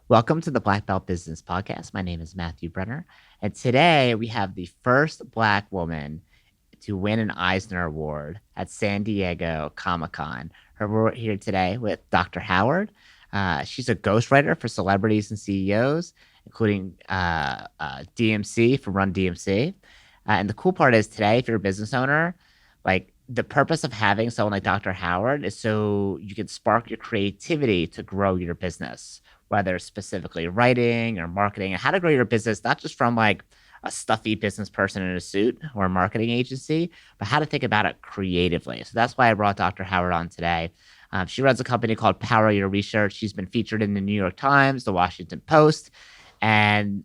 Welcome to the Black Belt Business Podcast. My name is Matthew Brenner, and today we have the first Black woman to win an Eisner Award at San Diego Comic-Con. We're here today with Dr. Howard. She's a ghostwriter for celebrities and CEOs, including DMC for Run DMC. And the cool part is today, if you're a business owner, like the purpose of having someone like Dr. Howard is so you can spark your creativity to grow your business, whether specifically writing or marketing, and how to grow your business, not just from like a stuffy business person in a suit or a marketing agency, but how to think about it creatively. So that's why I brought Dr. Howard on today. She runs a company called Power Your Research. She's been featured in the New York Times, the Washington Post, and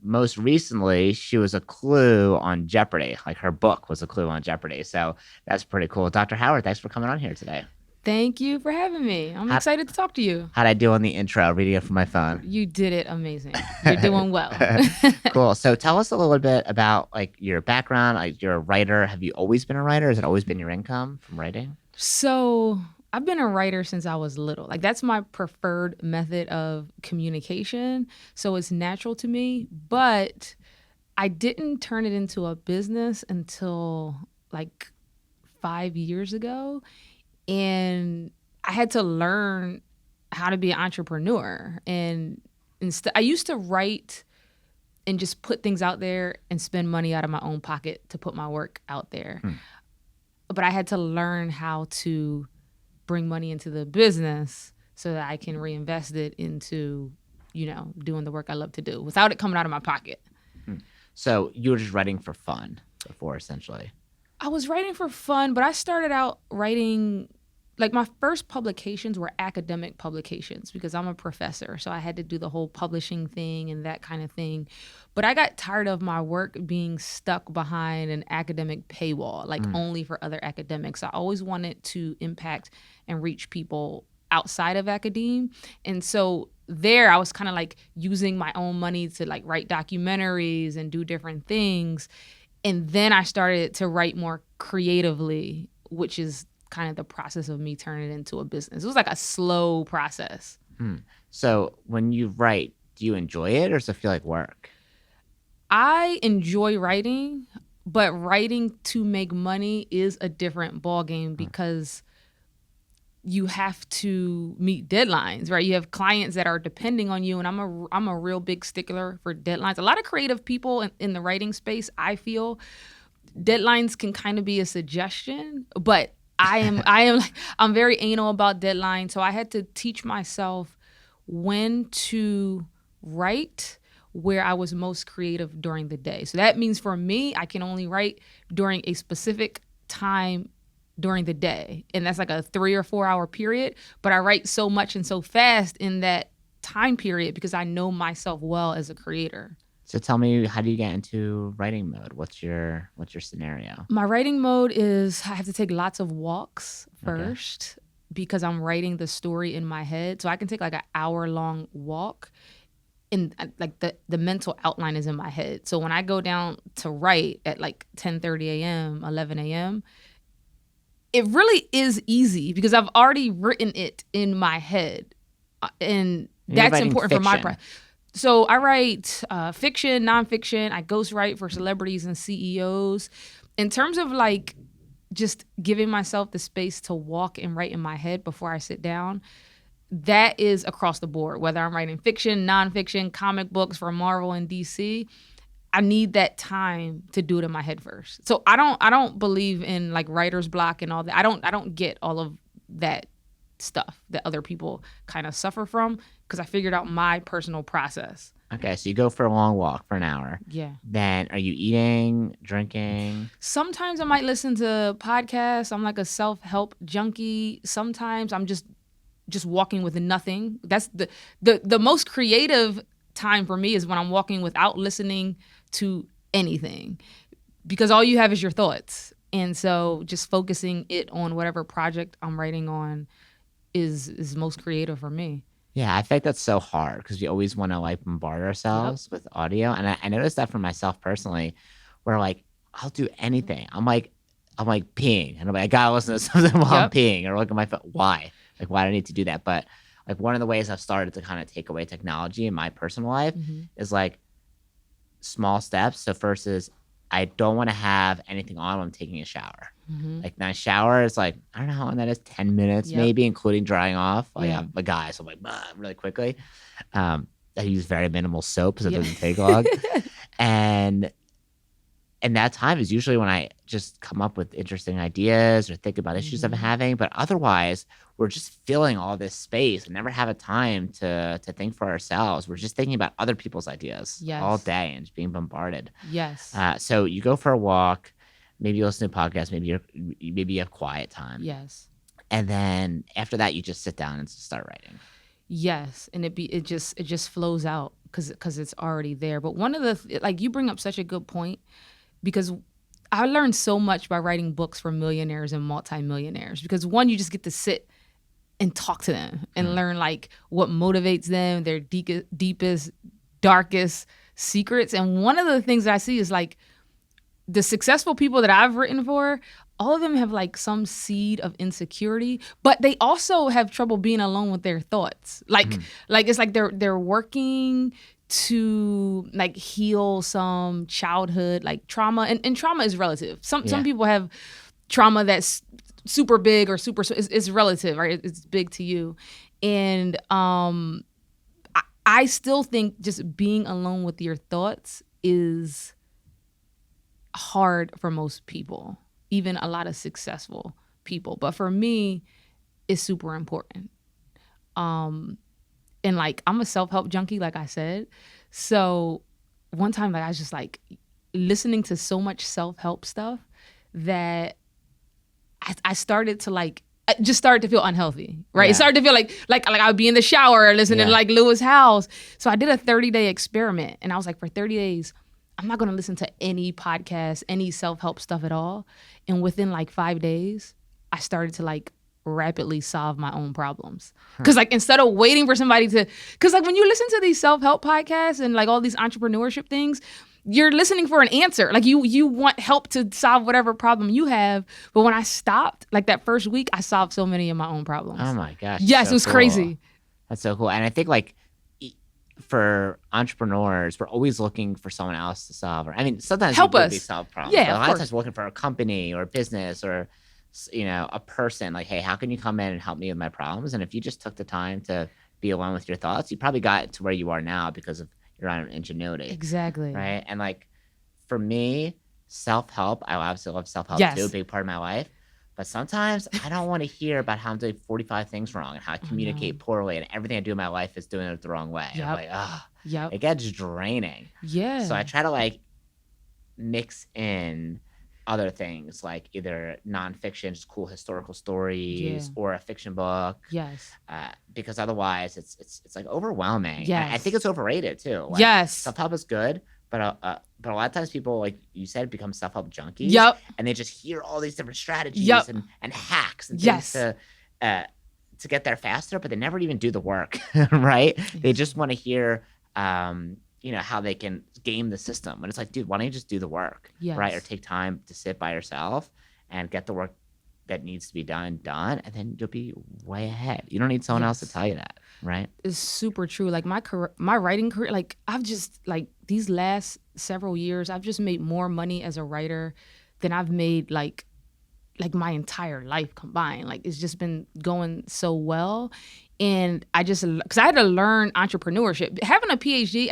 most recently, she was a clue on Jeopardy. Like her book was a clue on Jeopardy. So that's pretty cool. Dr. Howard, thanks for coming on here today. Thank you for having me. I'm How, excited to talk to you. how'd I do on the intro, reading it from my phone? You did it amazing. You're doing well. Cool. So tell us a little bit about like your background. Like you're a writer. Have you always been a writer? Has it always been your income from writing? So I've been a writer since I was little. Like that's my preferred method of communication. So it's natural to me, but I didn't turn it into a business until like 5 years ago. And I had to learn how to be an entrepreneur. And instead, I used to write and just put things out there and spend money out of my own pocket to put my work out there. But I had to learn how to bring money into the business so that I can reinvest it into, doing the work I love to do without it coming out of my pocket. So you were just writing for fun before, essentially. I was writing for fun, but I started out writing, like my first publications were academic publications because I'm a professor. So I had to do the whole publishing thing and that kind of thing. But I got tired of my work being stuck behind an academic paywall, like only for other academics. I always wanted to impact and reach people outside of academia. And so there I was kind of like using my own money to like write documentaries and do different things. And then I started to write more creatively, which is kind of the process of me turning it into a business. It was like a slow process. So when you write, do you enjoy it or does it feel like work? I enjoy writing, but writing to make money is a different ballgame because you have to meet deadlines, right? You have clients that are depending on you, and I'm a real big stickler for deadlines. A lot of creative people in the writing space, I feel, deadlines can kind of be a suggestion, but I'm very anal about deadlines, so I had to teach myself when to write where I was most creative during the day. So that means for me, I can only write during a specific time during the day. And that's like a 3 or 4 hour period. But I write so much and so fast in that time period because I know myself well as a creator. So tell me, how do you get into writing mode? What's your scenario? My writing mode is I have to take lots of walks first because I'm writing the story in my head. So I can take like an hour-long walk and like the mental outline is in my head. So when I go down to write at like 10:30 a.m., 11 a.m., it really is easy because I've already written it in my head. And that's important for my practice. So I write fiction, nonfiction. I ghostwrite for celebrities and CEOs. In terms of like just giving myself the space to walk and write in my head before I sit down, that is across the board. Whether I'm writing fiction, nonfiction, comic books for Marvel and DC, I need that time to do it in my head first. So I don't believe in like writer's block and all that. I don't get all of that stuff that other people kind of suffer from because I figured out my personal process. Okay, so you go for a long walk for an hour. Yeah. Then are you eating, drinking? Sometimes I might listen to podcasts. I'm like a self-help junkie. Sometimes I'm just walking with nothing. That's the most creative time for me is when I'm walking without listening to anything because all you have is your thoughts. And so just focusing it on whatever project I'm writing on is most creative for me. Yeah, I think that's so hard because we always want to like bombard ourselves with audio. And I noticed that for myself personally, where like I'll do anything. I'm like peeing and I'm like, I gotta listen to something while I'm peeing or look at my phone. Why? Like, why do I need to do that? But like one of the ways I've started to kind of take away technology in my personal life is like small steps. So first is I don't want to have anything on when I'm taking a shower. Like my shower is like, I don't know how long that is, 10 minutes maybe, including drying off. Like I'm a guy, so I'm like, really quickly. I use very minimal soap so it doesn't take long. And that time is usually when I just come up with interesting ideas or think about issues I'm having. But otherwise, we're just filling all this space and never have a time to think for ourselves. We're just thinking about other people's ideas all day and just being bombarded. So you go for a walk, maybe you listen to a podcast, maybe you have quiet time. And then after that, you just sit down and start writing. And it just flows out because it's already there. But one of the like you bring up such a good point, because I learned so much by writing books for millionaires and multimillionaires, because one, you just get to sit and talk to them and learn like what motivates them, their deepest, darkest secrets. And one of the things that I see is like the successful people that I've written for, all of them have like some seed of insecurity, but they also have trouble being alone with their thoughts. Like it's like they're working to like heal some childhood like trauma, and trauma is relative. Some people have trauma that's super big or it's relative, right? It's big to you. And I still think just being alone with your thoughts is hard for most people, even a lot of successful people. But for me, it's super important. And like I'm a self-help junkie, like I said. So one time like I was just like listening to so much self-help stuff that I started to like I just started to feel unhealthy, right? It started to feel like I would be in the shower listening to like Lewis Howes. So I did a 30-day experiment, and I was like, for 30 days, I'm not going to listen to any podcast, any self-help stuff at all. And within like 5 days, I started to like rapidly solve my own problems. Because like instead of waiting for somebody to, because like when you listen to these self-help podcasts and like all these entrepreneurship things, you're listening for an answer. Like you want help to solve whatever problem you have. But when I stopped, like that first week, I solved so many of my own problems. Oh my gosh. Yes, so it was crazy. That's so cool. And I think like for entrepreneurs, we're always looking for someone else to solve. Or I mean, sometimes help us be solve problems. Yeah, but a lot of times we're looking for a company or a business or a person. Like, hey, how can you come in and help me with my problems? And if you just took the time to be alone with your thoughts, you probably got to where you are now because of your own ingenuity. Exactly. Right. And like for me, self-help, I obviously love self-help too, a big part of my life. But sometimes I don't want to hear about how I'm doing 45 things wrong and how I communicate poorly and everything I do in my life is doing it the wrong way. I'm like, it gets draining. So I try to like mix in other things like either nonfiction, just cool historical stories, or a fiction book. Because otherwise it's like overwhelming. I think it's overrated too. Like, self-help is good, but a lot of times people, like you said, become self-help junkies. And they just hear all these different strategies and hacks and things to get there faster, but they never even do the work, right? They just want to hear how they can game the system. And it's like, dude, why don't you just do the work, right? Or take time to sit by yourself and get the work that needs to be done, and then you'll be way ahead. You don't need someone else to tell you that, right? It's super true. Like my writing career, like I've just like these last several years, I've just made more money as a writer than I've made like my entire life combined. Like it's just been going so well. And because I had to learn entrepreneurship. Having a PhD,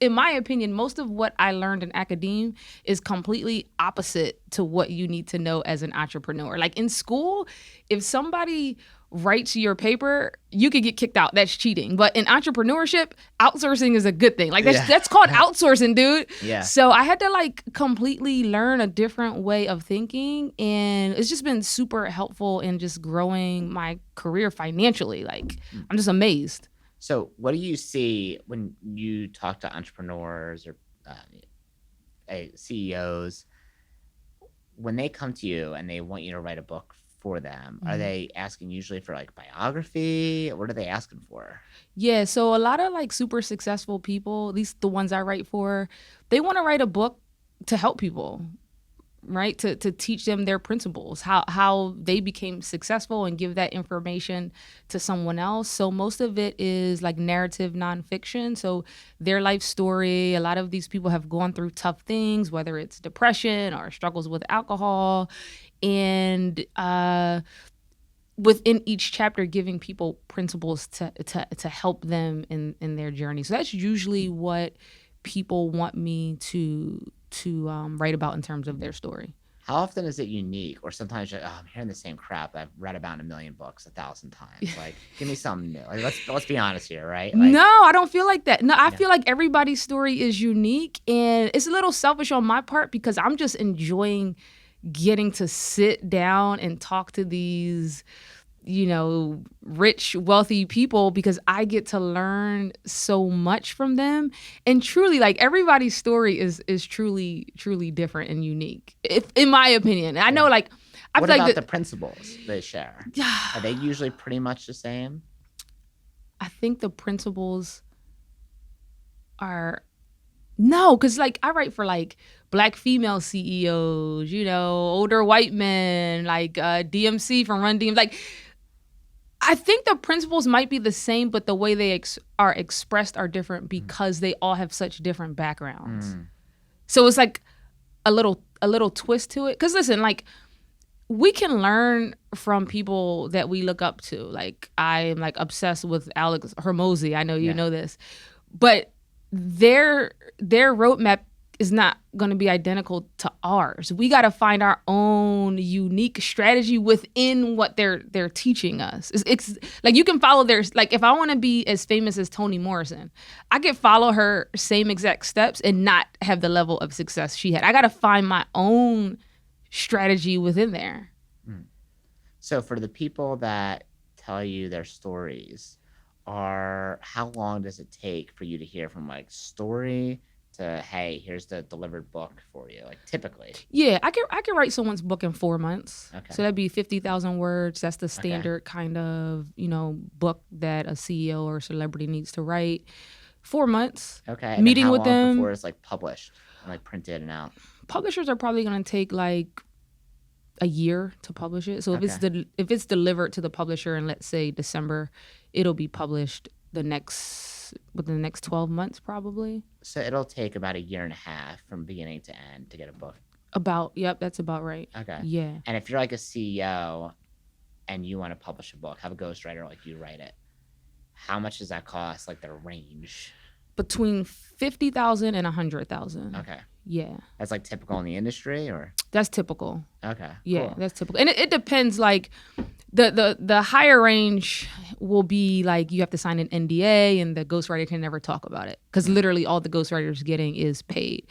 in my opinion, most of what I learned in academia is completely opposite to what you need to know as an entrepreneur. Like in school, if somebody writes your paper, you could get kicked out. That's cheating. But in entrepreneurship, outsourcing is a good thing. Like that's called outsourcing, dude. So I had to like completely learn a different way of thinking, and it's just been super helpful in just growing my career financially. Like I'm just amazed. So what do you see when you talk to entrepreneurs or CEOs, when they come to you and they want you to write a book for them? Are they asking usually for like biography? What are they asking for? So a lot of like super successful people, at least the ones I write for, they want to write a book to help people. right? To teach them their principles, how they became successful, and give that information to someone else. So most of it is like narrative nonfiction. So their life story. A lot of these people have gone through tough things, whether it's depression or struggles with alcohol, and within each chapter, giving people principles to help them in their journey. So that's usually what people want me to write about in terms of their story. How often is it unique? Or sometimes you're like, oh, I'm hearing the same crap I've read about in a million books 1,000 times. Like, give me something new. Like, let's be honest here, right? Like, No, I don't feel like that. No, I feel like everybody's story is unique, and it's a little selfish on my part because I'm just enjoying getting to sit down and talk to these, rich, wealthy people, because I get to learn so much from them. And truly, like, everybody's story is truly, truly different and unique, in my opinion. I know, like, I what feel about like the principles they share? Are they usually pretty much the same? I think the principles are no, because like I write for like Black female CEOs, older white men, like DMC from Run DMC. Like, I think the principles might be the same, but the way they are expressed are different because they all have such different backgrounds. So it's like a little twist to it. Because listen, like, we can learn from people that we look up to. Like, I am like obsessed with Alex Hormozy. I know you know this, but their roadmap is not going to be identical to ours. We got to find our own unique strategy within what they're teaching us. It's like, you can follow theirs. Like, if I want to be as famous as Toni Morrison, I could follow her same exact steps and not have the level of success she had. I got to find my own strategy within there. So for the people that tell you their stories, how long does it take for you to hear from like story to, hey, here's the delivered book for you? Like, typically. Yeah, I can write someone's book in 4 months. Okay. So that'd be 50,000 words. That's the standard kind of, book that a CEO or celebrity needs to write. 4 months. Okay. And meeting then how with long them before it's like published and like printed and out? Publishers are probably going to take like a year to publish it. So if it's delivered to the publisher in, let's say, December, it'll be published within the next 12 months probably. So it'll take about a year and a half from beginning to end to get a book. Yep, that's about right. Okay. Yeah. And if you're like a CEO and you want to publish a book, have a ghostwriter like you write it, how much does that cost? Like, the range? Between 50,000 and 100,000. Okay. Yeah. That's like typical in the industry, or? That's typical. Okay. Yeah, cool. that's typical. And it depends, like, the higher range will be like you have to sign an NDA and the ghostwriter can never talk about it because literally all the ghostwriter's getting is paid.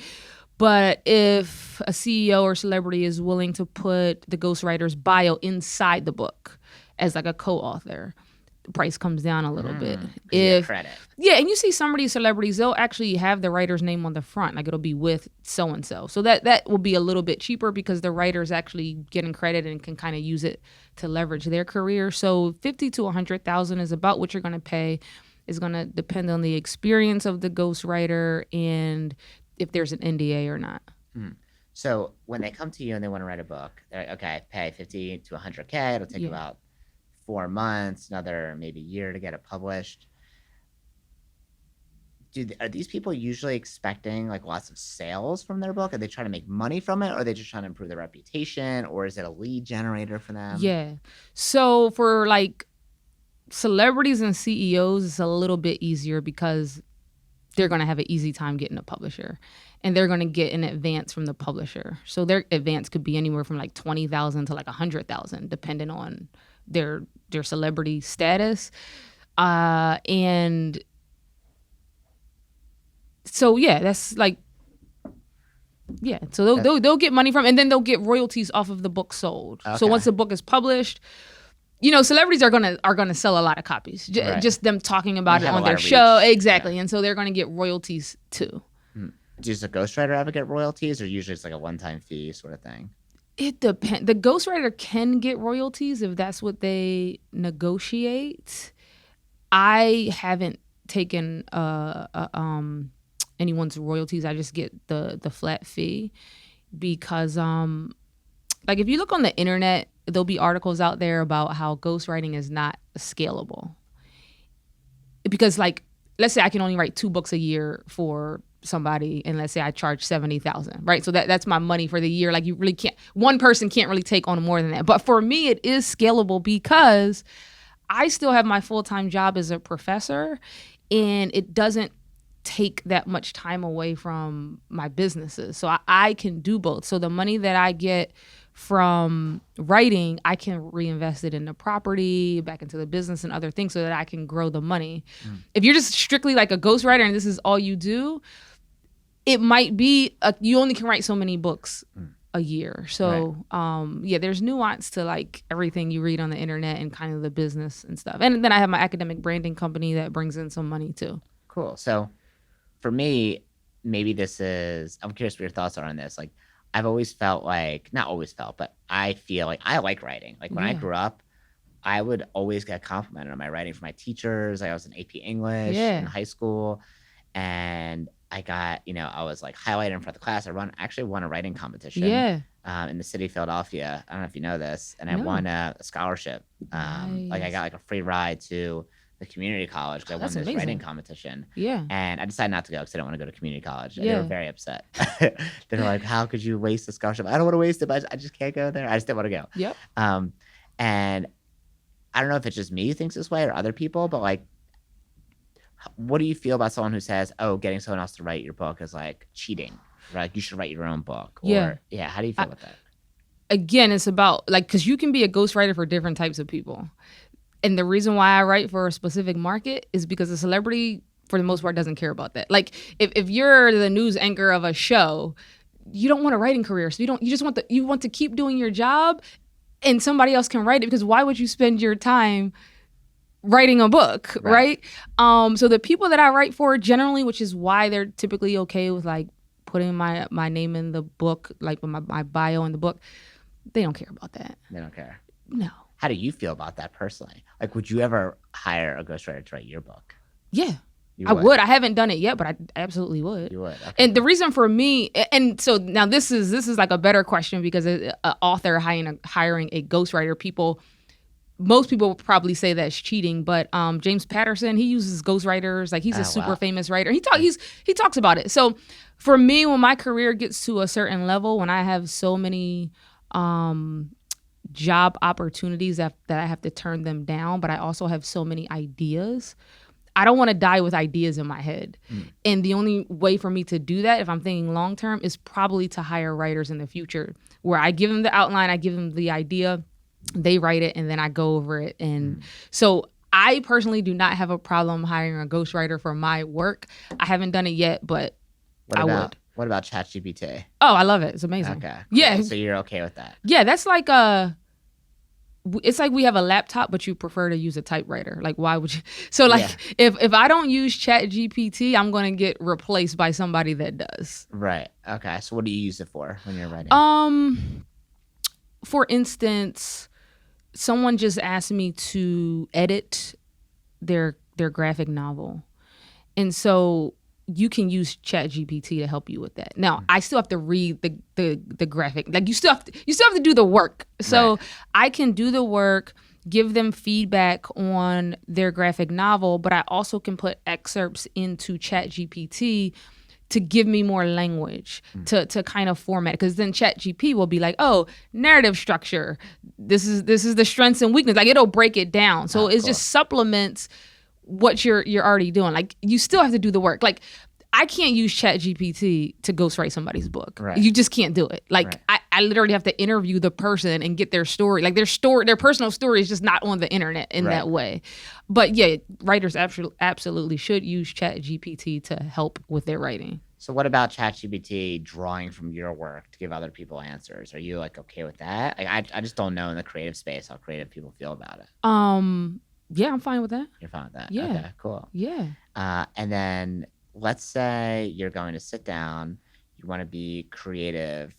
But if a CEO or celebrity is willing to put the ghostwriter's bio inside the book as like a co-author, the price comes down a little bit. If credit. Yeah, and you see some of these celebrities, they'll actually have the writer's name on the front, like it'll be with so and so. So that will be a little bit cheaper because the writer's actually getting credit and can kind of use it to leverage their career. So 50 to 100,000 is about what you're going to pay. It's going to depend on the experience of the ghostwriter and if there's an NDA or not. So when they come to you and they want to write a book, they're like, okay, pay 50 to 100K. It'll take about 4 months, another maybe year to get it published. Are these people usually expecting like lots of sales from their book? Are they trying to make money from it? Or are they just trying to improve their reputation? Or is it a lead generator for them? Yeah. So for like celebrities and CEOs, it's a little bit easier because they're going to have an easy time getting a publisher and they're going to get an advance from the publisher. So their advance could be anywhere from like 20,000 to like 100,000, depending on their celebrity status. And so, yeah, that's like, yeah. So they'll get money from, and then they'll get royalties off of the book sold. Okay. So once the book is published, celebrities are gonna sell a lot of copies. Just them talking about it on their show. Exactly. Yeah. And so they're gonna get royalties too. Does the ghostwriter ever get royalties, or usually it's like a one-time fee sort of thing? It depends. The ghostwriter can get royalties if that's what they negotiate. I haven't taken anyone's royalties. I just get the flat fee. because like if you look on the internet, there'll be articles out there about how ghostwriting is not scalable. Because like, let's say I can only write 2 books a year for somebody, and let's say I charge 70,000, right? So that's my money for the year. Like you really can't, one person can't really take on more than that. But for me, it is scalable because I still have my full-time job as a professor, and it doesn't take that much time away from my businesses. So I can do both. So the money that I get from writing, I can reinvest it into property, back into the business and other things so that I can grow the money. If you're just strictly like a ghostwriter and this is all you do, it might be you only can write so many books a year. So yeah, there's nuance to like everything you read on the internet and kind of the business and stuff. And then I have my academic branding company that brings in some money too. Cool. So for me, maybe this is, I'm curious what your thoughts are on this. Like, I've always felt like, not always felt, but I feel like I like writing. Like when I grew up, I would always get complimented on my writing from my teachers. Like I was in AP English in high school, and I got, I was like highlighted in front of the class. I actually won a writing competition in the city of Philadelphia. I don't know if you know this. And I won a scholarship. Like I got like a free ride to the community college because I won this writing competition. And I decided not to go because I didn't want to go to community college. And they were very upset. They were like, how could you waste a scholarship? I don't want to waste it, but I just can't go there. I just didn't want to go. And I don't know if it's just me who thinks this way or other people, but like, what do you feel about someone who says, oh, getting someone else to write your book is like cheating, right? Like you should write your own book. Or, how do you feel about that? Again, it's about like, because you can be a ghostwriter for different types of people. And the reason why I write for a specific market is because a celebrity, for the most part, doesn't care about that. Like if you're the news anchor of a show, you don't want a writing career. So you want to keep doing your job and somebody else can write it, because why would you spend your time writing a book, right? So the people that I write for generally, which is why they're typically okay with like putting my name in the book, like my bio in the book, they don't care about that. They don't care. No. How do you feel about that personally? Like, would you ever hire a ghostwriter to write your book? Yeah. I would. I haven't done it yet, but I absolutely would. You would. Okay. And the reason for me, and so now this is like a better question, because an author hiring a ghostwriter, most people will probably say that's cheating, but James Patterson, he uses ghostwriters. Like he's a super famous writer. He talks about it. So for me, when my career gets to a certain level, when I have so many job opportunities that I have to turn them down, but I also have so many ideas, I don't want to die with ideas in my head. And the only way for me to do that, if I'm thinking long term, is probably to hire writers in the future, where I give them the outline, I give them the idea, they write it, and then I go over it. And so I personally do not have a problem hiring a ghostwriter for my work. I haven't done it yet, but I would. What about ChatGPT? Oh, I love it. It's amazing. Okay. Cool. Yeah. So you're okay with that? Yeah, that's like it's like we have a laptop, but you prefer to use a typewriter. Like, why would you? So like, if I don't use ChatGPT, I'm going to get replaced by somebody that does. Right. Okay. So what do you use it for when you're writing? For instance, someone just asked me to edit their graphic novel. And so you can use ChatGPT to help you with that. Now, I still have to read the graphic. Like you still have to do the work. So I can do the work, give them feedback on their graphic novel, but I also can put excerpts into ChatGPT to give me more language, to kind of format, because then ChatGPT will be like, oh, narrative structure, this is the strengths and weakness. Like it'll break it down. So it just supplements what you're already doing. Like you still have to do the work. Like I can't use ChatGPT to ghostwrite somebody's book. Right. You just can't do it. Like I literally have to interview the person and get their story. Like their personal story is just not on the internet in that way. But yeah, writers absolutely should use ChatGPT to help with their writing. So what about ChatGPT drawing from your work to give other people answers? Are you like okay with that? Like I just don't know in the creative space how creative people feel about it. Yeah, I'm fine with that. You're fine with that? Yeah. Okay, cool. Yeah. And then let's say you're going to sit down, you want to be creative,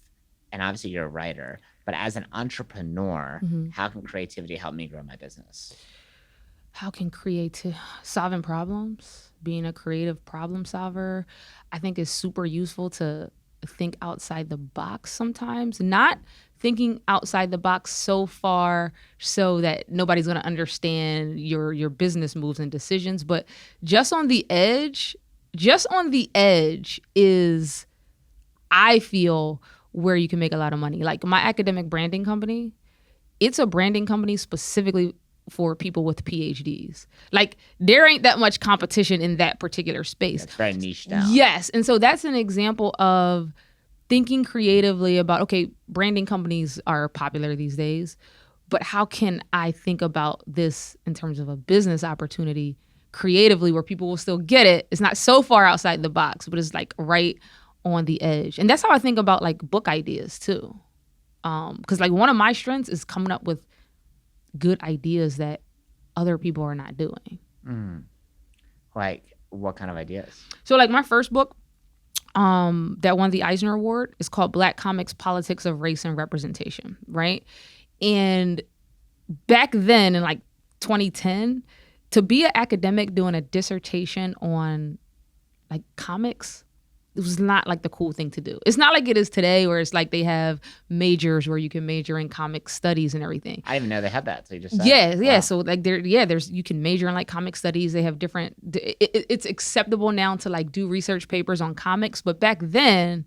and obviously you're a writer, but as an entrepreneur, how can creativity help me grow my business? How can solving problems, being a creative problem solver, I think is super useful to think outside the box sometimes. Not thinking outside the box so far so that nobody's going to understand your business moves and decisions, but just on the edge is, I feel, where you can make a lot of money. Like my academic branding company, it's a branding company specifically for people with PhDs. Like there ain't that much competition in that particular space. It's very niche down. Yes. And so that's an example of thinking creatively about, okay, branding companies are popular these days, but how can I think about this in terms of a business opportunity creatively where people will still get it? It's not so far outside the box, but it's like right on the edge. And that's how I think about like book ideas too. Because like one of my strengths is coming up with good ideas that other people are not doing. Like what kind of ideas? So like my first book that won the Eisner Award is called Black Comics, Politics of Race and Representation, right? And back then in like 2010, to be an academic doing a dissertation on like comics, it was not like the cool thing to do. It's not like it is today where it's like they have majors where you can major in comic studies and everything. I didn't even know they had that. So you just said yeah. Wow. So like there's you can major in like comic studies. They have different. It's acceptable now to like do research papers on comics, but back then,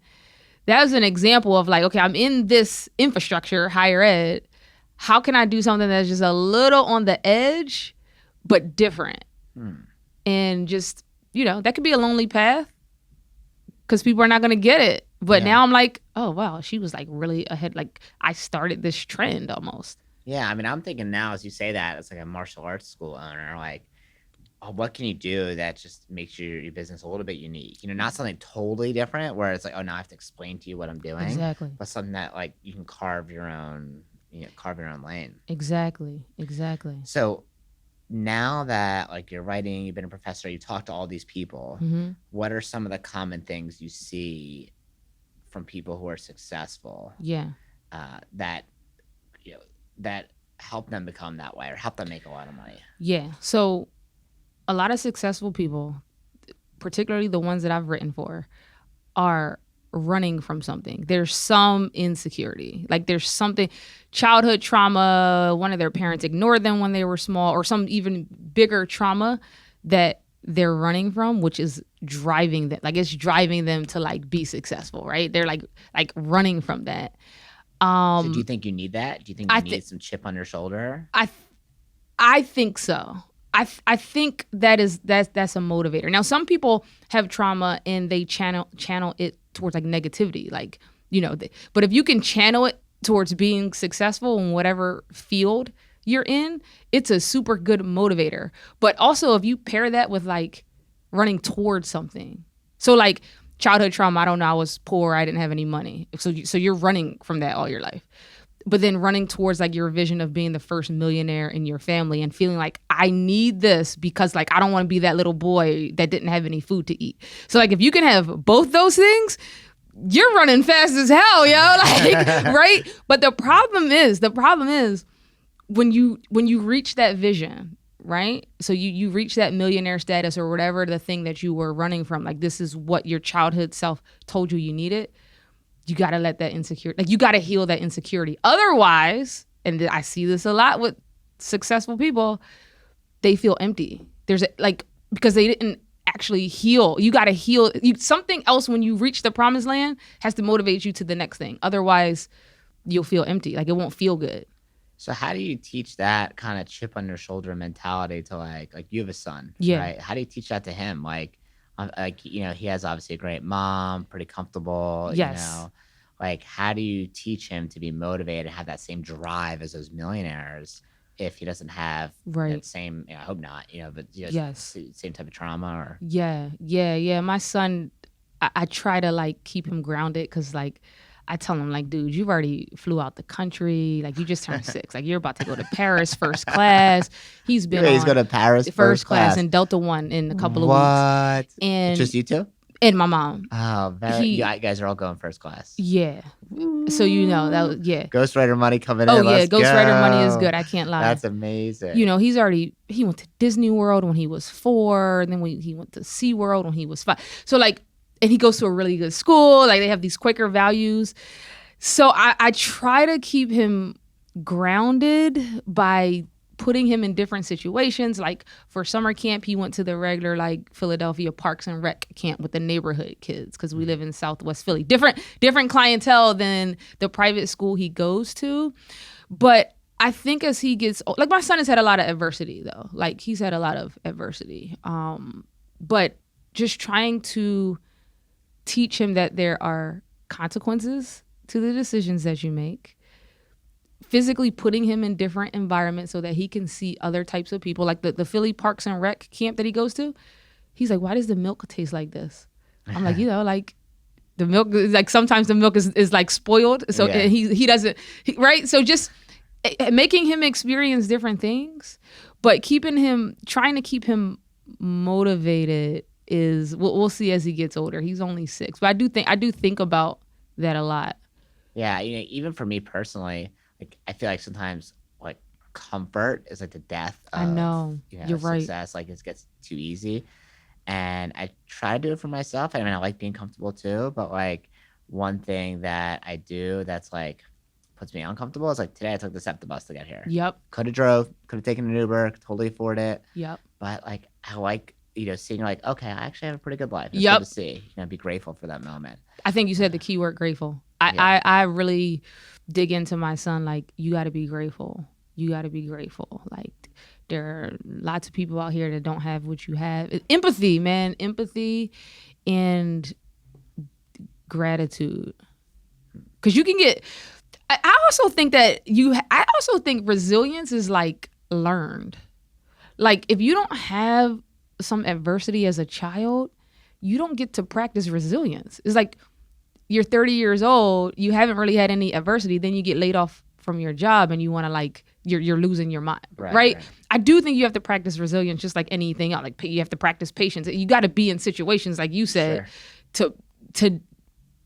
that was an example of like, okay, I'm in this infrastructure, higher ed. How can I do something that's just a little on the edge, but different? And just that could be a lonely path. Because people are not going to get it. But now I'm like, oh, wow, she was like really ahead. Like I started this trend almost. Yeah, I mean, I'm thinking now as you say that, it's like a martial arts school owner. Like, oh, what can you do that just makes your business a little bit unique? Not something totally different where it's like, oh, now I have to explain to you what I'm doing. Exactly. But something that like you can carve your own lane. Exactly. So now that like you're writing, you've been a professor, you talk to all these people, what are some of the common things you see from people who are successful that help them become that way or help them make a lot of money? Yeah. So a lot of successful people, particularly the ones that I've written for, are running from something. There's some insecurity. Like there's something, childhood trauma, one of their parents ignored them when they were small, or some even bigger trauma that they're running from, which is driving them. Like it's driving them to like be successful, right? They're like running from that. So do you think you need that? Do you think you need some chip on your shoulder? I think so. I think that's a motivator. Now, some people have trauma and they channel it towards like negativity, like but if you can channel it towards being successful in whatever field you're in, it's a super good motivator. But also, if you pair that with like running towards something, so like childhood trauma, I don't know, I was poor, I didn't have any money, so you're running from that all your life. But then running towards like your vision of being the first millionaire in your family and feeling like I need this because like I don't want to be that little boy that didn't have any food to eat. So like if you can have both those things, you're running fast as hell, yo. Like right? But the problem is when you reach that vision, right? So you reach that millionaire status or whatever the thing that you were running from, like this is what your childhood self told you needed. You got to let that insecurity, like you got to heal that insecurity. Otherwise, and I see this a lot with successful people, they feel empty. There's because they didn't actually heal. You got to heal. Something else when you reach the promised land has to motivate you to the next thing. Otherwise, you'll feel empty. Like it won't feel good. So how do you teach that kind of chip on your shoulder mentality to like you have a son, yeah. right? How do you teach that to him? Like he has obviously a great mom, pretty comfortable, yes. Like how do you teach him to be motivated and have that same drive as those millionaires if he doesn't have that same, I hope not, but yes. same type of trauma or. Yeah. My son, I try to like keep him grounded because like, I tell him like, dude, you've already flew out the country. Like you just turned 6. Like you're about to go to Paris first class. He's going to Paris first class in Delta One in a couple of weeks. What? And just you two? And my mom. Oh, you guys are all going first class. Yeah. So that was, yeah. Ghostwriter money coming in. Oh yeah, Ghostwriter money is good. I can't lie. That's amazing. He went to Disney World when he was 4, and then he went to SeaWorld when he was 5. So like and he goes to a really good school. Like they have these Quaker values. So I try to keep him grounded by putting him in different situations. Like for summer camp, he went to the regular like Philadelphia Parks and Rec camp with the neighborhood kids because we live in Southwest Philly. Different clientele than the private school he goes to. But I think as he gets like my son has had a lot of adversity though. Like he's had a lot of adversity. But just trying to teach him that there are consequences to the decisions that you make. Physically putting him in different environments so that he can see other types of people. Like the Philly Parks and Rec camp that he goes to, he's like, why does the milk taste like this? I'm like, like the milk, like sometimes the milk is like spoiled. So and he doesn't, right? So just making him experience different things, but trying to keep him motivated is, we'll see as he gets older. He's only 6, but I do think about that a lot. Yeah, even for me personally, like I feel like sometimes like comfort is like the death of I know. You're right. success. Like it gets too easy. And I try to do it for myself. I mean, I like being comfortable too, but like one thing that I do that's like puts me uncomfortable is like today I took the SEPTA bus to get here. Yep. Could have drove, could have taken an Uber, could totally afford it. Yep. But like I like, seeing like, okay, I actually have a pretty good life. It's Yep. good to see. Be grateful for that moment. I think you said the key word grateful. I really dig into my son, like, you got to be grateful. You got to be grateful. Like, there are lots of people out here that don't have what you have. Empathy, man. Empathy and gratitude. Because you can get... I also think that I also think resilience is, like, learned. Like, if you don't have some adversity as a child, you don't get to practice resilience. It's like... you're 30 years old, you haven't really had any adversity, then you get laid off from your job and you want to like, you're losing your mind, right? I do think you have to practice resilience just like anything else. Like you have to practice patience. You got to be in situations, like you said, to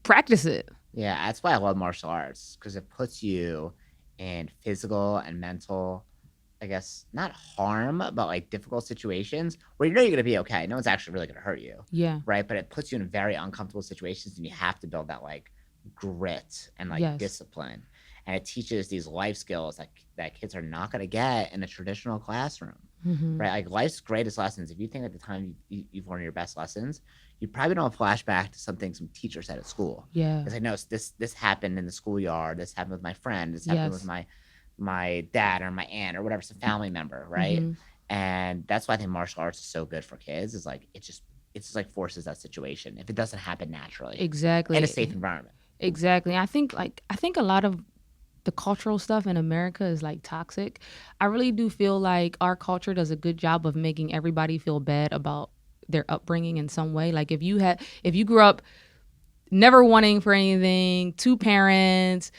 practice it. Yeah, that's why I love martial arts, because it puts you in physical and mental, I guess, not harm, but like difficult situations where you're going to be okay. No one's actually really going to hurt you. Yeah. Right. But it puts you in very uncomfortable situations and you have to build that like grit and like discipline. And it teaches these life skills that kids are not going to get in a traditional classroom. Mm-hmm. Right. Like life's greatest lessons. If you think at the time you've learned your best lessons, you probably don't flash back to something some teacher said at school. Yeah. It's like, no, this happened in the schoolyard. This happened with my friend. This happened with my dad or my aunt or whatever, some family member, right? Mm-hmm. And that's why I think martial arts is so good for kids. Is like it just like forces that situation if it doesn't happen naturally. Exactly. In a safe environment. Exactly. I think a lot of the cultural stuff in America is like toxic. I really do feel like our culture does a good job of making everybody feel bad about their upbringing in some way. Like if you grew up never wanting for anything, 2 parents,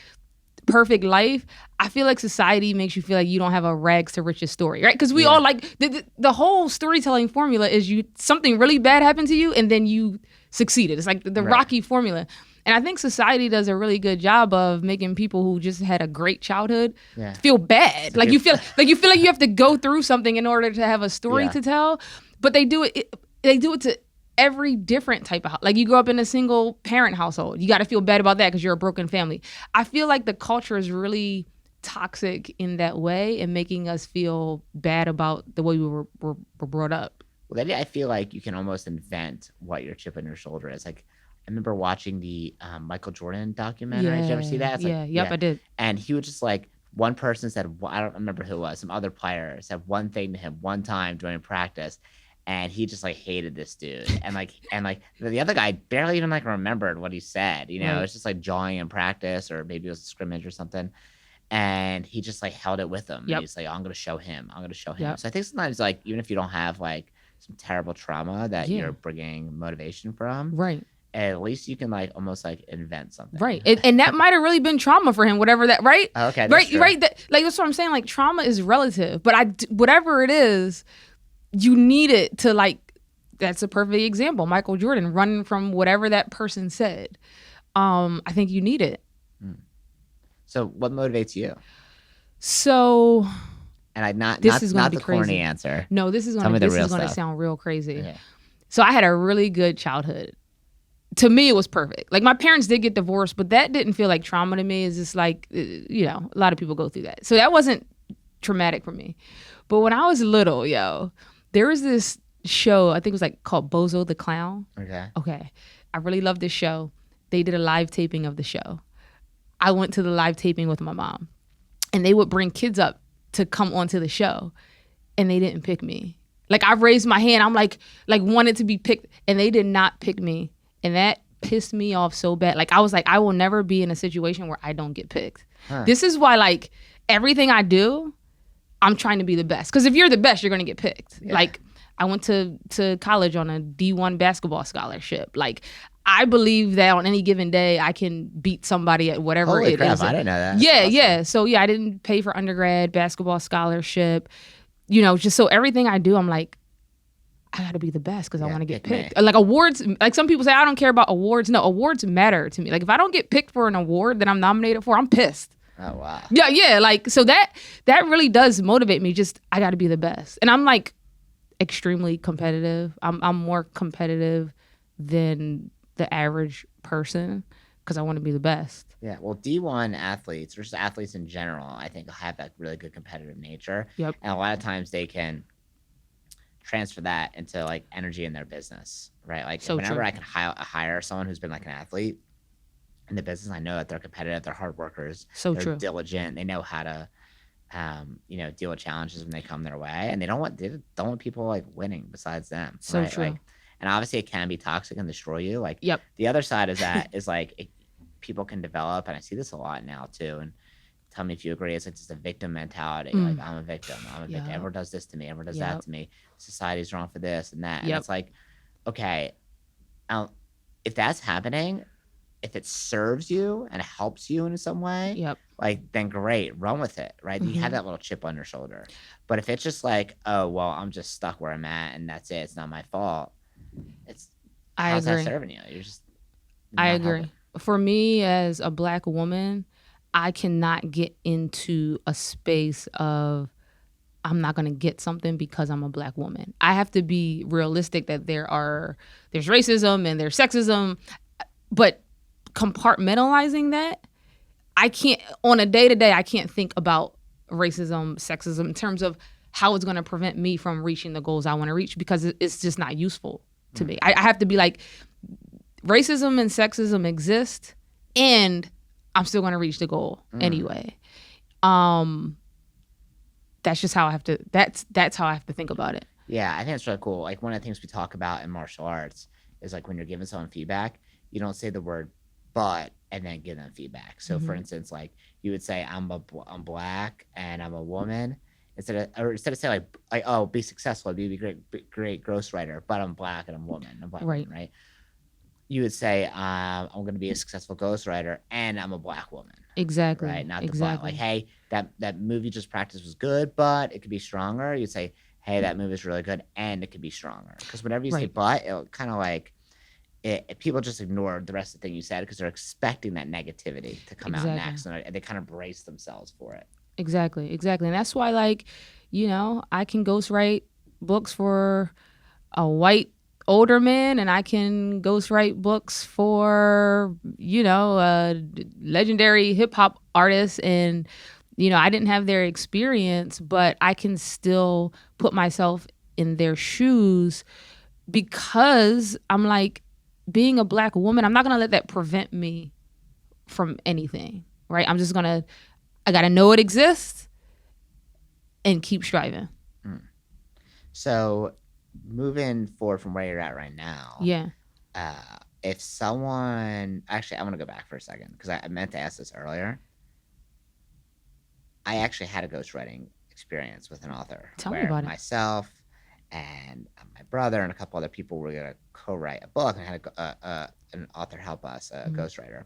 perfect life, I feel like society makes you feel like you don't have a rags to riches story, right? Because we all like the whole storytelling formula is something really bad happened to you and then you succeeded. It's like the Rocky formula. And I think society does a really good job of making people who just had a great childhood feel bad. Like you feel like you have to go through something in order to have a story to tell. But they do it to every different type of, like you grow up in a single parent household, you got to feel bad about that because you're a broken family. I feel like the culture is really toxic in that way and making us feel bad about the way we were brought up. Well, then I feel like you can almost invent what your chip on your shoulder is. Like I remember watching the Michael Jordan documentary. Did you ever see that? It's I did. And he was just like, one person said, I don't remember who it was, some other player said one thing to him one time during practice. And he just like hated this dude, and the other guy barely even like remembered what he said. It's just like jawing in practice, or maybe it was a scrimmage or something. And he just like held it with him. Yep. And he's like, I'm gonna show him. Yep. So I think sometimes like even if you don't have like some terrible trauma that you're bringing motivation from, right? At least you can like almost like invent something, right? And that might have really been trauma for him, whatever that, right? Okay, right, true. Right. Like that's what I'm saying. Like trauma is relative, but whatever it is. You need it to like, that's a perfect example. Michael Jordan running from whatever that person said. I think you need it. So what motivates you? So, and not the crazy. Corny answer. No, this is going to sound real crazy. Okay. So I had a really good childhood. to me, it was perfect. Like, my parents did get divorced, but that didn't feel like trauma to me. It's just like, a lot of people go through that. So that wasn't traumatic for me. But when I was little, there was this show, I think it was like called Bozo the Clown. Okay. I really loved this show. They did a live taping of the show. I went to the live taping with my mom, and they would bring kids up to come onto the show, and they didn't pick me. Like, I raised my hand. I'm like wanted to be picked, and they did not pick me. And that pissed me off so bad. Like, I was like, I will never be in a situation where I don't get picked. This is why, like, everything I do, I'm trying to be the best. Because if you're the best, you're going to get picked. Yeah. Like, I went to college on a D1 basketball scholarship. Like, I believe that on any given day, I can beat somebody at whatever Holy it crap, is. I didn't know that. Yeah, awesome. Yeah. So, I didn't pay for undergrad basketball scholarship. Just so everything I do, I'm like, I got to be the best because I want to get picked. Like, awards, like some people say, I don't care about awards. No, awards matter to me. Like, if I don't get picked for an award that I'm nominated for, I'm pissed. Oh, wow. Yeah. Like, so that really does motivate me. Just, I got to be the best. And I'm like extremely competitive. I'm more competitive than the average person because I want to be the best. Yeah, well, D1 athletes, or just athletes in general, I think have that really good competitive nature. Yep. And a lot of times they can transfer that into like energy in their business, right? Like, so whenever true. I can hire someone who's been like an athlete in the business, I know that they're competitive, they're hard workers, so they're true. diligent, they know how to deal with challenges when they come their way, and they don't want people like winning besides them. So right? true. Like, and obviously it can be toxic and destroy you. Like, yep. The other side is that is like people can develop, and I see this a lot now too, and tell me if you agree, it's like just a victim mentality. Like, I'm a victim. Victim. Everyone does this to me. Everyone does that to me. Society's wrong for this and that. And it's like, okay, if that's happening, if it serves you and it helps you in some way, like, then great, run with it, right? You have that little chip on your shoulder. But if it's just like, oh, well, I'm just stuck where I'm at and that's it, it's not my fault, how's that serving you? You're just I agree. Helping. For me, as a Black woman, I cannot get into a space of I'm not going to get something because I'm a Black woman. I have to be realistic that there's racism and there's sexism, but compartmentalizing that, I can't, on a day-to-day, I can't think about racism, sexism in terms of how it's going to prevent me from reaching the goals I want to reach because it's just not useful to me. I have to be like, racism and sexism exist and I'm still going to reach the goal anyway. That's just how I have to, that's how I have to think about it. Yeah, I think it's really cool. Like, one of the things we talk about in martial arts is like when you're giving someone feedback, you don't say the word but and then give them feedback. So for instance, like you would say, I'm Black and I'm a woman. Instead of saying like, oh, be successful, be a great ghostwriter, but I'm Black and I'm a woman. I'm Black woman, right? You would say, I'm going to be a successful ghostwriter and I'm a Black woman. Exactly. Right? Not the Black. Like, hey, that movie you just practiced was good, but it could be stronger. You'd say, hey, that movie is really good and it could be stronger. Because whenever you say but, it'll kind of like, people just ignore the rest of the thing you said because they're expecting that negativity to come out next. And they kind of brace themselves for it. Exactly. And that's why, like, I can ghostwrite books for a white older man and I can ghostwrite books for, legendary hip hop artists. And, I didn't have their experience, but I can still put myself in their shoes because I'm like, being a Black woman, I'm not going to let that prevent me from anything, right? I'm just I got to know it exists and keep striving. So moving forward from where you're at right now. Yeah. If someone, actually, I'm going to go back for a second because I meant to ask this earlier. I actually had a ghostwriting experience with an author. Tell me about it. Myself and my brother and a couple other people were going to co-write a book and had an author help us, a ghostwriter.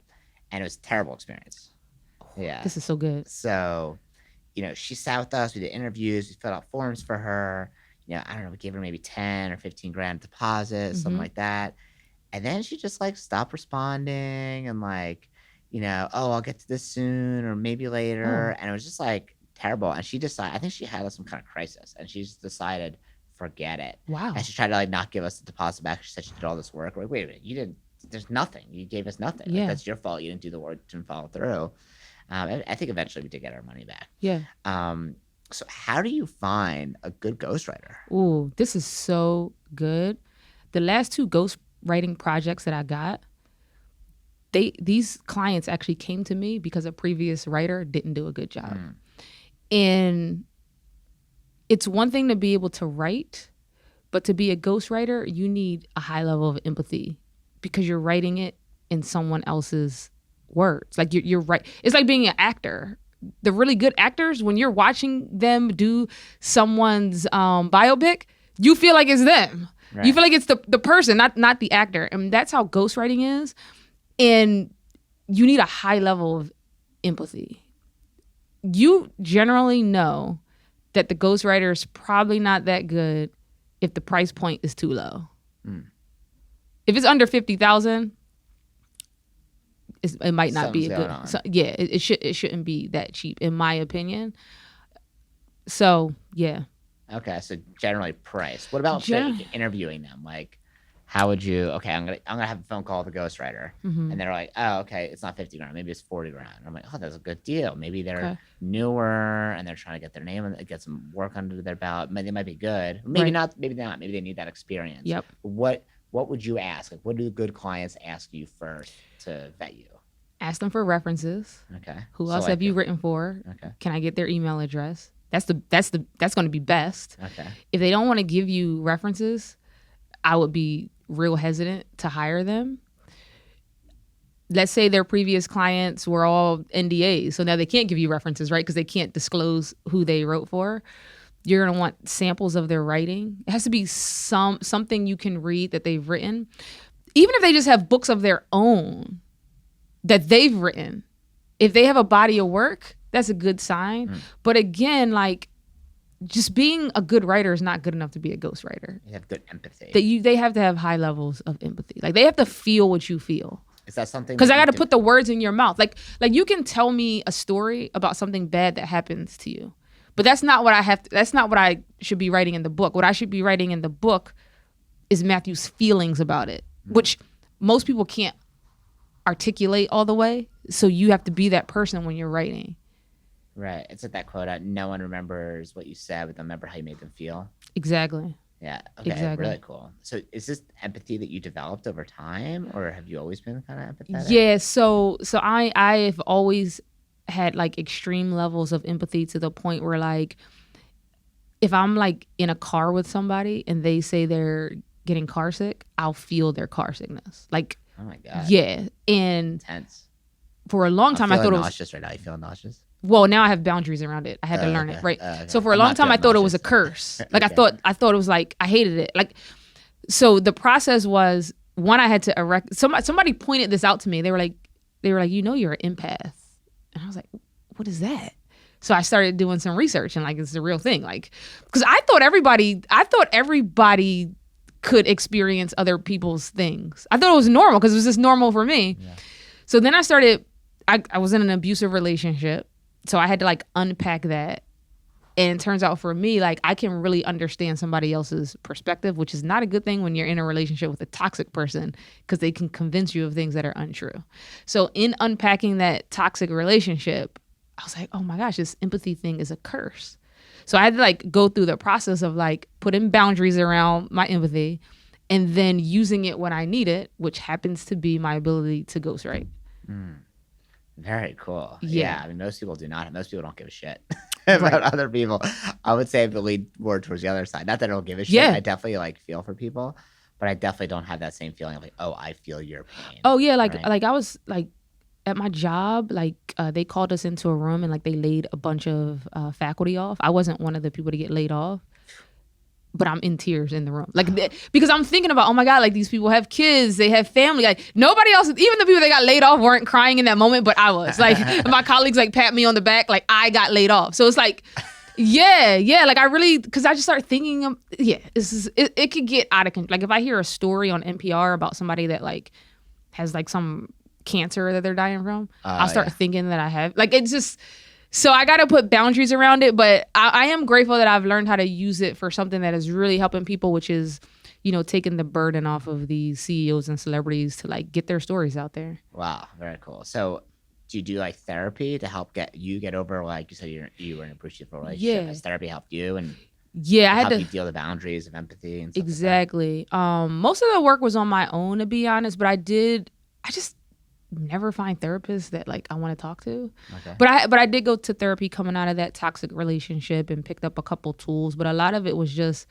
And it was a terrible experience. Yeah. This is so good. So, she sat with us. We did interviews. We filled out forms for her. I don't know, we gave her maybe 10 or 15 grand deposit, something like that. And then she just like stopped responding and like, oh, I'll get to this soon or maybe later. And it was just like terrible. And she decided, I think she had some kind of crisis and she just decided, forget it. Wow. And she tried to like not give us the deposit back. She said she did all this work. We're like, wait a minute, you didn't there's nothing. You gave us nothing. Yeah. Like, that's your fault. You didn't do the work, didn't follow through. I think eventually we did get our money back. Yeah. So how do you find a good ghostwriter? Ooh, this is so good. The last 2 ghostwriting projects that I got, these clients actually came to me because a previous writer didn't do a good job. And it's one thing to be able to write, but to be a ghostwriter, you need a high level of empathy because you're writing it in someone else's words. Like you're right. It's like being an actor. The really good actors, when you're watching them do someone's biopic, you feel like it's them. Right. You feel like it's the person, not the actor. And that's how ghostwriting is. And you need a high level of empathy. You generally know that the ghostwriter is probably not that good if the price point is too low. If it's under $50,000, it might not be a good. So, yeah, it shouldn't be that cheap, in my opinion. So yeah. Okay, so generally price. What about interviewing them? Like, how would you? Okay, I'm gonna have a phone call with a ghostwriter, and they're like, oh, okay, it's not $50,000, maybe it's $40,000. I'm like, oh, that's a good deal. Maybe they're newer and they're trying to get their name and get some work under their belt. They might be good. Maybe not. Maybe not. Maybe they need that experience. Yep. What would you ask? Like, what do good clients ask you first to vet you? Ask them for references. Okay. Who else have you written for? Okay. Can I get their email address? That's going to be best. Okay. If they don't want to give you references, I would be real hesitant to hire them. Let's say their previous clients were all NDAs, so now they can't give you references, right? Because they can't disclose who they wrote for. You're going to want samples of their writing. It has to be something you can read that they've written. Even if they just have books of their own that they've written, if they have a body of work, that's a good sign. But again, like, just being a good writer is not good enough to be a ghostwriter. You have good empathy. They have to have high levels of empathy. Like, they have to feel what you feel. Is that something? Because I got to put the words in your mouth. Like you can tell me a story about something bad that happens to you, but that's not what I have. That's not what I should be writing in the book. What I should be writing in the book is Matthew's feelings about it, which most people can't articulate all the way. So you have to be that person when you're writing. Right. It's like that quote, no one remembers what you said, but they remember how you made them feel. Exactly. Yeah. Okay. Exactly. Really cool. So is this empathy that you developed over time, or have you always been kind of empathetic? Yeah. So I've always had like extreme levels of empathy to the point where, like, if I'm like in a car with somebody and they say they're getting car sick, I'll feel their car sickness. Like, oh my God. Yeah. And intense. For a long time, I thought it was nauseous right now. You feeling nauseous? Well, now I have boundaries around it. I had to learn it, right? So for a long time, I thought it was a curse. Like, I thought it was like, I hated it. Like, so the process was, one, I had to erect. Somebody pointed this out to me. They were like, you know, you're an empath, and I was like, what is that? So I started doing some research, and like, it's a real thing. Like, because I thought everybody could experience other people's things. I thought it was normal because it was just normal for me. Yeah. So then I started. I was in an abusive relationship. So I had to like unpack that. And it turns out for me, like, I can really understand somebody else's perspective, which is not a good thing when you're in a relationship with a toxic person, because they can convince you of things that are untrue. So in unpacking that toxic relationship, I was like, oh my gosh, this empathy thing is a curse. So I had to like go through the process of like putting boundaries around my empathy and then using it when I need it, which happens to be my ability to ghostwrite. Very cool. Yeah. I mean, most people do not. Most people don't give a shit about other people. I would say I lead more towards the other side. Not that I don't give a shit. Yeah. I definitely like feel for people, but I definitely don't have that same feeling of like, oh, I feel your pain. Oh yeah, like I was like at my job, like they called us into a room and like they laid a bunch of faculty off. I wasn't one of the people to get laid off. But I'm in tears in the room. Like, because I'm thinking about, oh my God, like, these people have kids, they have family. Like, nobody else, even the people that got laid off weren't crying in that moment, but I was. Like, my colleagues like pat me on the back, like I got laid off. So it's like, yeah. Like, I really, because I just started thinking, it could get out of control. Like, if I hear a story on NPR about somebody that like has like some cancer that they're dying from, I'll start thinking that I have. Like, it's just... So I got to put boundaries around it, but I am grateful that I've learned how to use it for something that is really helping people, which is taking the burden off of these CEOs and celebrities to like get their stories out there. Wow, very cool. So, do you do like therapy to help get over, like you said you were in a abusive relationship? Yeah. Has therapy helped you and Yeah, I had help to you deal with the boundaries of empathy and stuff like that? exactly. Most of the work was on my own, to be honest, but I just never find therapists that like I want to talk to. Okay. But I did go to therapy coming out of that toxic relationship and picked up a couple tools, but a lot of it was just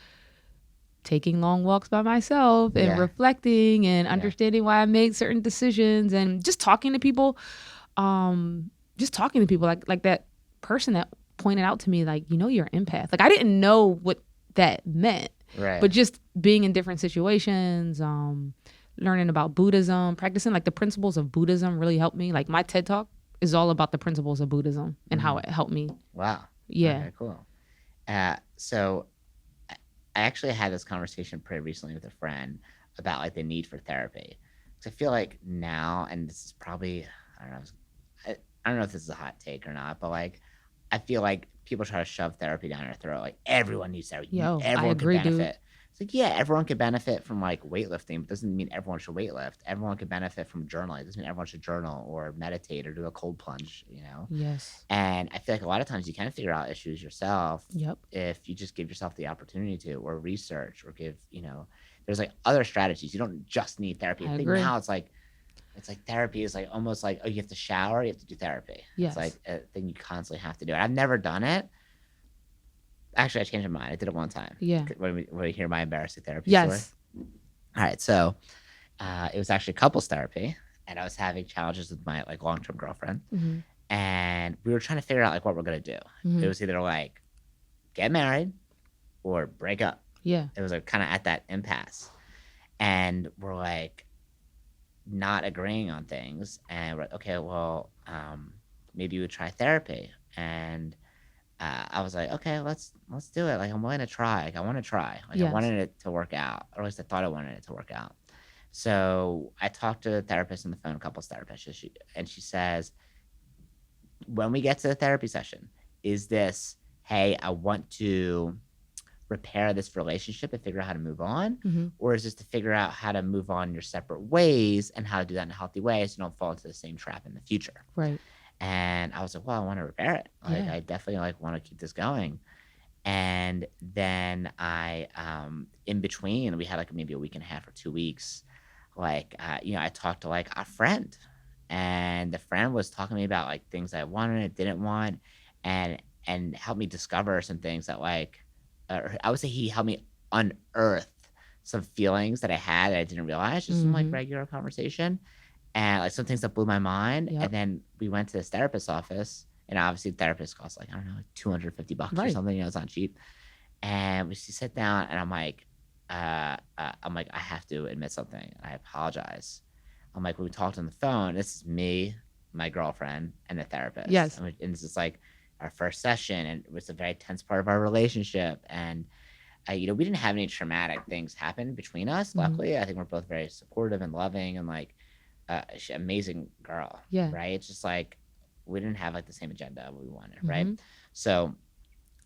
taking long walks by myself and Yeah. reflecting and understanding why I made certain decisions and just talking to people. Like that person that pointed out to me, like, you're an empath. Like I didn't know what that meant. Right. But just being in different situations, learning about Buddhism, practicing like the principles of Buddhism really helped me. Like my TED Talk is all about the principles of Buddhism and how it helped me. Wow. Yeah. Okay, cool. So I actually had this conversation pretty recently with a friend about like the need for therapy. So I feel like now, and this is probably, I don't know, I don't know if this is a hot take or not, but like I feel like people try to shove therapy down your throat. Like everyone needs therapy. Yo, I Everyone agree, can dude. benefit. It's like, yeah, everyone can benefit from like weightlifting, but doesn't mean everyone should weightlift. Everyone can benefit from journaling. It doesn't mean everyone should journal or meditate or do a cold plunge, Yes. And I feel like a lot of times you can figure out issues yourself Yep. if you just give yourself the opportunity to, or research, or there's like other strategies. You don't just need therapy. I I think agree. now it's like therapy is like almost like, oh, you have to shower, you have to do therapy. Yes. It's like a thing you constantly have to do. I've never done it. Actually, I changed my mind. I did it one time. Yeah. When we hear my embarrassing therapy Yes. story. All right. So it was actually couples therapy, and I was having challenges with my like long-term girlfriend, Mm-hmm. and we were trying to figure out like what we're gonna do. Mm-hmm. It was either like get married or break up. Yeah. It was like kind of at that impasse, and we're like not agreeing on things, and we're like, okay, well, maybe we try therapy. And I was like, okay, let's do it. Like I'm willing to try. Like I want to try. Like I Yes. wanted it to work out, or at least I thought I wanted it to work out. So I talked to a therapist on the phone, a couples therapist, and she says, when we get to the therapy session, is this, hey, I want to repair this relationship and figure out how to move on? Mm-hmm. Or is this to figure out how to move on your separate ways and how to do that in a healthy way so you don't fall into the same trap in the future? Right. And I was like, well, I want to repair it. Like Yeah. I definitely like want to keep this going. And then I in between we had like maybe a week and a half or 2 weeks, like I talked to like a friend, and the friend was talking to me about like things I wanted and didn't want, and helped me discover some things that like I would say he helped me unearth some feelings that I had that I didn't realize just from like Mhm. regular conversation, and like some things that blew my mind. Yep. And then we went to this therapist's office, and obviously the therapist costs like, I don't know, like $250 or Right. something. It's not cheap. And we sit down, and I'm like, I have to admit something. I apologize. I'm like, when we talked on the phone, this is me, my girlfriend, and the therapist. Yes. And this is like our first session, and it was a very tense part of our relationship. And we didn't have any traumatic things happen between us. Mhm. Luckily, I think we're both very supportive and loving, and like, she's an amazing girl. Yeah. Right. It's just like we didn't have like the same agenda we wanted. Mhm. Right. So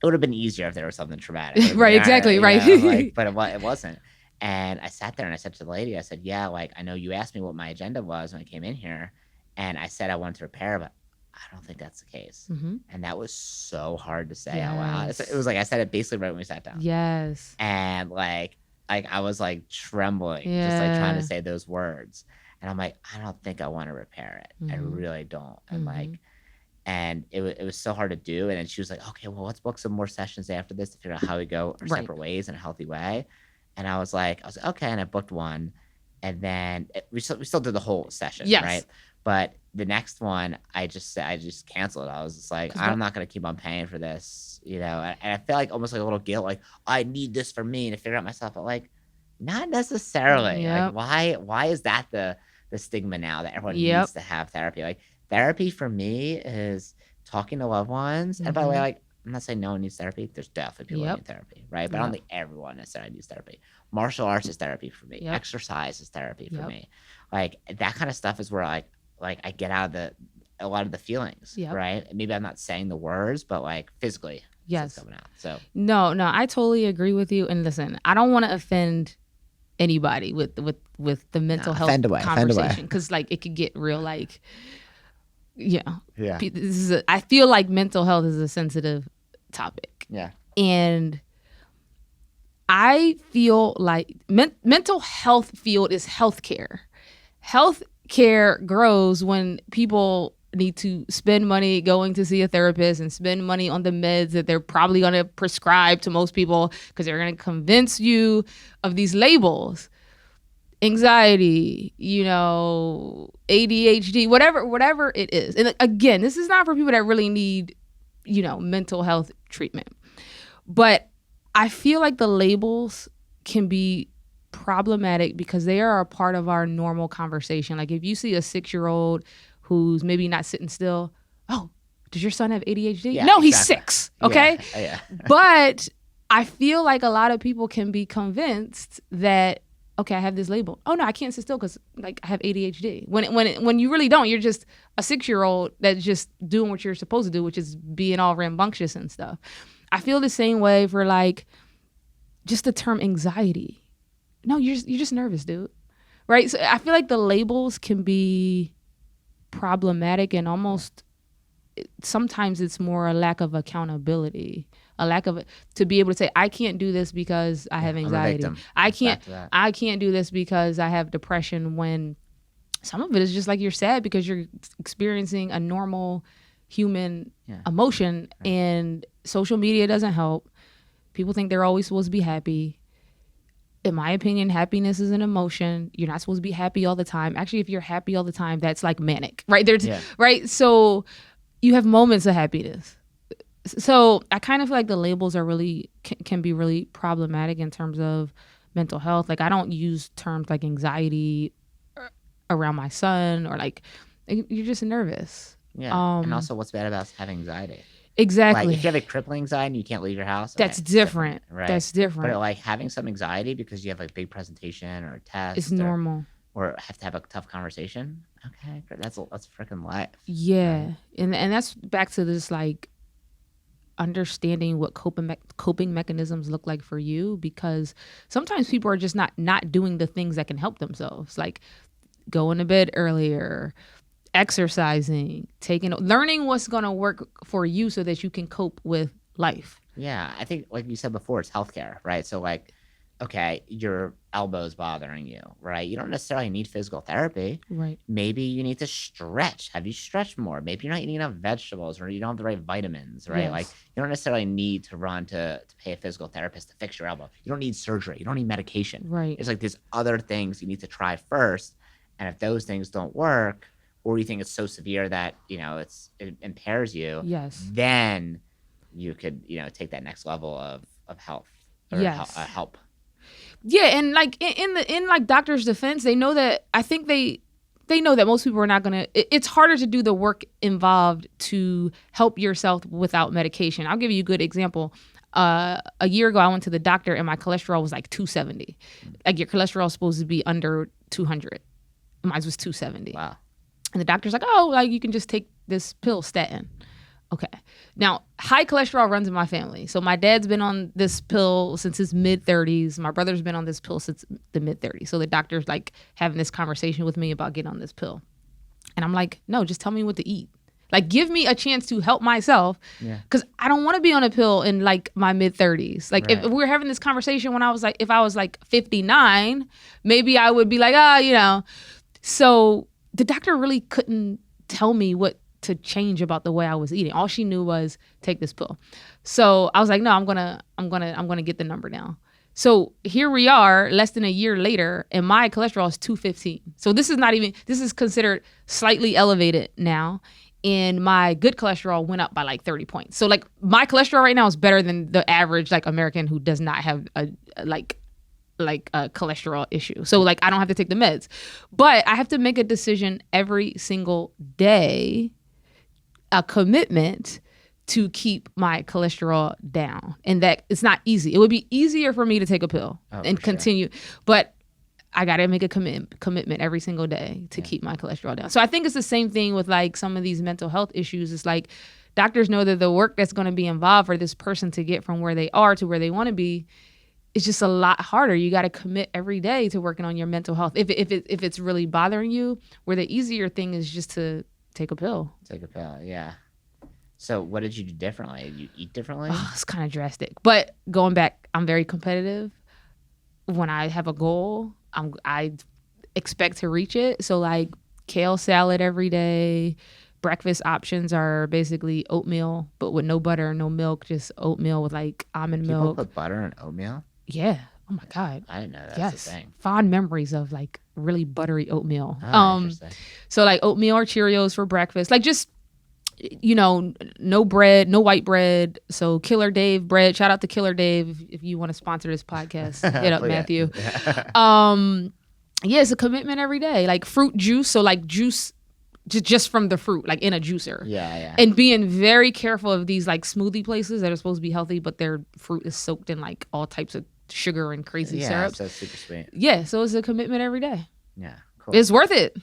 it would have been easier if there was something traumatic. It would've been, Right, "All exactly, you right. know, like, but it wasn't. And I sat there and I said to the lady, I said, yeah, like I know you asked me what my agenda was when I came in here, and I said I wanted to repair, but I don't think that's the case. Mm-hmm. And that was so hard to say out loud. Yes. It was like I said it basically right when we sat down. Yes. And like I was like trembling, just like trying to Yeah. say those words. And I'm like, I don't think I want to repair it. I Mhm. really don't. And Mhm. like, and it was so hard to do. And then she was like, okay, well, let's book some more sessions after this to figure out how we go our Right. separate ways in a healthy way. And I was like, okay. And I booked one. And then we still did the whole session, Yes. right? But the next one, I just canceled. I was just like, 'Cause I'm not going to keep on paying for this, And I feel like almost like a little guilt, like I need this for me to figure out myself. But like, not necessarily. Yep. Like, why is that the stigma now that everyone Yep. needs to have therapy? Like, therapy for me is talking to loved ones. And by the way, Mhm. like, I'm not saying no one needs therapy. There's definitely people that Yep. need therapy, right? But I don't Yep. think everyone necessarily needs therapy. Martial arts is therapy for me. Yep. Exercise is therapy for Yep. me. Like that kind of stuff is where like I get out of a lot of the feelings, Yep. right? Maybe I'm not saying the words, but like physically, it's Yes. coming out. So No, I totally agree with you. And listen, I don't want to offend anybody with the mental health offend away. conversation, because like it could get real, like, Yeah. I feel like mental health is a sensitive topic. Yeah. And I feel like mental health field is healthcare. Healthcare grows when people need to spend money going to see a therapist and spend money on the meds that they're probably going to prescribe to most people, because they're going to convince you of these labels. Anxiety, ADHD, whatever it is. And again, this is not for people that really need, mental health treatment. But I feel like the labels can be problematic because they are a part of our normal conversation. Like if you see a 6-year-old who's maybe not sitting still, oh, does your son have ADHD? Yeah, no, exactly. He's 6. Okay. Yeah. But I feel like a lot of people can be convinced that, okay, I have this label. Oh no, I can't sit still because like I have ADHD. When you really don't, you're just a 6-year-old that's just doing what you're supposed to do, which is being all rambunctious and stuff. I feel the same way for like just the term anxiety. No, you're just nervous, dude. Right? So I feel like the labels can be problematic, and almost sometimes it's more a lack of accountability, a lack of to be able to say, I can't do this because I have anxiety. I can't do this because I have depression, when some of it is just like you're sad because you're experiencing a normal human emotion, and social media doesn't help. People think they're always supposed to be happy. In my opinion, happiness is an emotion. You're not supposed to be happy all the time. Actually, if you're happy all the time, that's like manic, right? Right? So you have moments of happiness. So I kind of feel like the labels are really can be really problematic in terms of mental health. Like I don't use terms like anxiety around my son, or like you're just nervous. Yeah. And also, what's bad about having anxiety? Exactly. Like if you have a crippling anxiety and you can't leave your house, that's different. Right? That's different. But like having some anxiety because you have a big presentation or a test, it's normal. Or have to have a tough conversation. Okay, that's freaking life. Yeah, right? and that's back to this like understanding what coping mechanisms look like for you, because sometimes people are just not doing the things that can help themselves, like going to bed earlier, exercising, learning what's going to work for you so that you can cope with life. Yeah, I think like you said before, it's healthcare, right? So like, okay, your elbow's bothering you, right? You don't necessarily need physical therapy. Right. Maybe you need to stretch. Have you stretched more? Maybe you're not eating enough vegetables, or you don't have the right vitamins, right? Yes. Like you don't necessarily need to run to pay a physical therapist to fix your elbow. You don't need surgery. You don't need medication. Right. It's like there's other things you need to try first. And if those things don't work, or you think it's so severe that, it impairs you, yes, then you could, take that next level of health or help. Yeah, and like in like doctors' defense, they know that, I think they know that most people are not gonna. It's harder to do the work involved to help yourself without medication. I'll give you a good example. A year ago, I went to the doctor and my cholesterol was like 270. Like your cholesterol is supposed to be under 200. Mine was 270. Wow. And the doctor's like, oh, like you can just take this pill, statin. Okay. Now, high cholesterol runs in my family. So my dad's been on this pill since his mid-30s. My brother's been on this pill since the mid-30s. So the doctor's like having this conversation with me about getting on this pill. And I'm like, no, just tell me what to eat. Like, give me a chance to help myself, because I don't want to be on a pill in like my mid-30s. Like, if we were having this conversation when I was like, if I was like 59, maybe I would be like, So the doctor really couldn't tell me what to change about the way I was eating. All she knew was take this pill. So I was like, no, I'm gonna get the number down. So here we are, less than a year later, and my cholesterol is 215. So this is considered slightly elevated now. And my good cholesterol went up by like 30 points. So like my cholesterol right now is better than the average like American who does not have a cholesterol issue. So like I don't have to take the meds, but I have to make a decision every single day, a commitment to keep my cholesterol down. And that it's not easy. It would be easier for me to take a pill and continue, but I got to make a commitment every single day to keep my cholesterol down. So I think it's the same thing with like some of these mental health issues. It's like doctors know that the work that's going to be involved for this person to get from where they are to where they want to be it's just a lot harder. You got to commit every day to working on your mental health. If it's really bothering you, where the easier thing is just to take a pill. Take a pill, yeah. So what did you do differently? You eat differently? Oh, it's kind of drastic. But going back, I'm very competitive. When I have a goal, I expect to reach it. So like kale salad every day. Breakfast options are basically oatmeal, but with no butter, no milk, just oatmeal with like almond People milk. put butter in oatmeal? Yeah. Oh my God. I didn't know that's Yes. a thing. Fond memories of like really buttery oatmeal. Oh, interesting. So like oatmeal or Cheerios for breakfast. Like just, no bread, no white bread. So Killer Dave bread. Shout out to Killer Dave if you want to sponsor this podcast. Hit up Matthew. Yeah, it's a commitment every day. Like fruit juice. So like juice just from the fruit, like in a juicer. Yeah. And being very careful of these like smoothie places that are supposed to be healthy, but their fruit is soaked in like all types of sugar and crazy syrups. So it's super sweet. Yeah, so it's a commitment every day. Yeah, cool. It's worth it.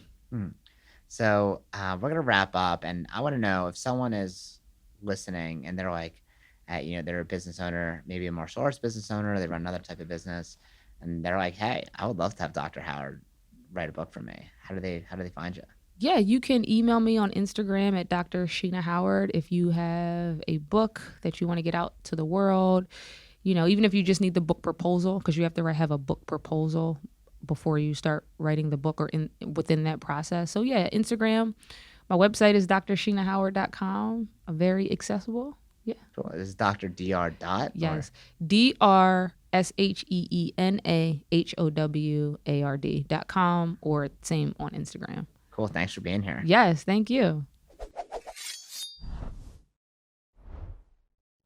So we're going to wrap up, and I want to know if someone is listening and they're like, they're a business owner, maybe a martial arts business owner, they run another type of business, and they're like, hey, I would love to have Dr. Howard write a book for me. How do they find you? Yeah, you can email me on Instagram at Dr. Sheena Howard if you have a book that you want to get out to the world. Even if you just need the book proposal, because you have to have a book proposal before you start writing the book or within that process. So yeah, Instagram. My website is drsheenahoward.com. Very accessible. Yeah. Cool. This is Dr. Dr. Dot? Yes. DrSheenahoward.com or same on Instagram. Cool. Thanks for being here. Yes. Thank you.